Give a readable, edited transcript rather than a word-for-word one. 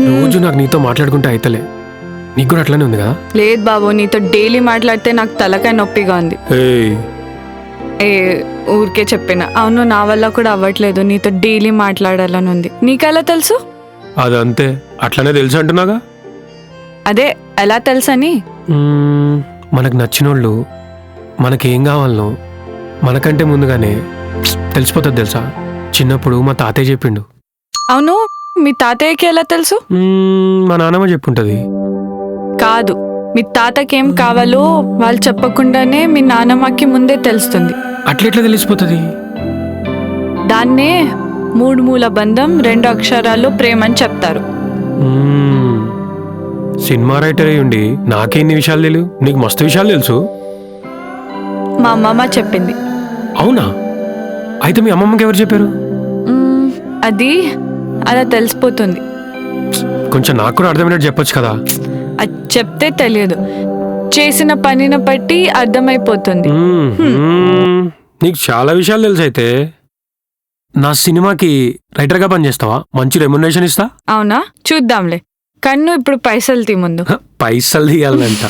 రోజు నాకు నీతో మాట్లాడుకుంటే అయితలే. నీకు కూడా అట్లానే ఉంది కదా? లేదు బాబు, నీతో డైలీ మాట్లాడితే నాకు తలకాయ నొప్పిగా ఉంది. ఏ ఊరికే చెప్పిన. అవును, నా వల్ల కూడా అవ్వట్లేదు, నీతో డైలీ మాట్లాడాలని ఉంది. నీకెలా తెలుసు? అదంతే, అట్లానే తెలుసు అంటున్నాగా. అదే ఎలా తెలుసని? మనకు నచ్చినోళ్ళు మనకేం కావాలనో మనకంటే ముందుగానే తెలిసిపోతుంది తెలుసా. చిన్నప్పుడు మా తాతయ్య చెప్పిండు. అవును, మీ తాతయ్యకి ఎలా తెలుసు? మా నాన్నమ్మ చెప్పుంటది. కాదు, మీ తాతకి ఏం కావాలో వాళ్ళు చెప్పకుండానే మీ నాన్నమ్మకి ముందే తెలుస్తుంది. అట్లెట్లా తెలిసిపోతుంది? దాన్నే మూడు మూల బంధం, 2 అక్షరాలు ప్రేమ అని చెప్తారు. సినిమా రైటర్ అయ్యి ఉండి నాకే ఇన్ని విషయాలు తెలియదు. నీకు మస్తు విషయాలు తెలుసు. మా అమ్మమ్మ చెప్పింది. అవునా? అయితే మీ అమ్మమ్మకి ఎవరు చెప్పారు? అది అలా తెలిసిపోతుంది. కొంచెం నాకు కూడా అర్థమైనట్టు చెప్పొచ్చు కదా. అది చెప్తే తెలియదు, చేసిన పనిని బట్టి అర్థమైపోతుంది. నీకు చాలా విషయాలు తెలుసు. అయితే నా సినిమాకి రైటర్గా పనిచేస్తావా? మంచి రెమ్యునరేషన్ ఇస్తా. అవునా, చూద్దాంలే. కన్ను ఇప్పుడు పైసలు తీ ముందు. పైసలు తీయాలంట.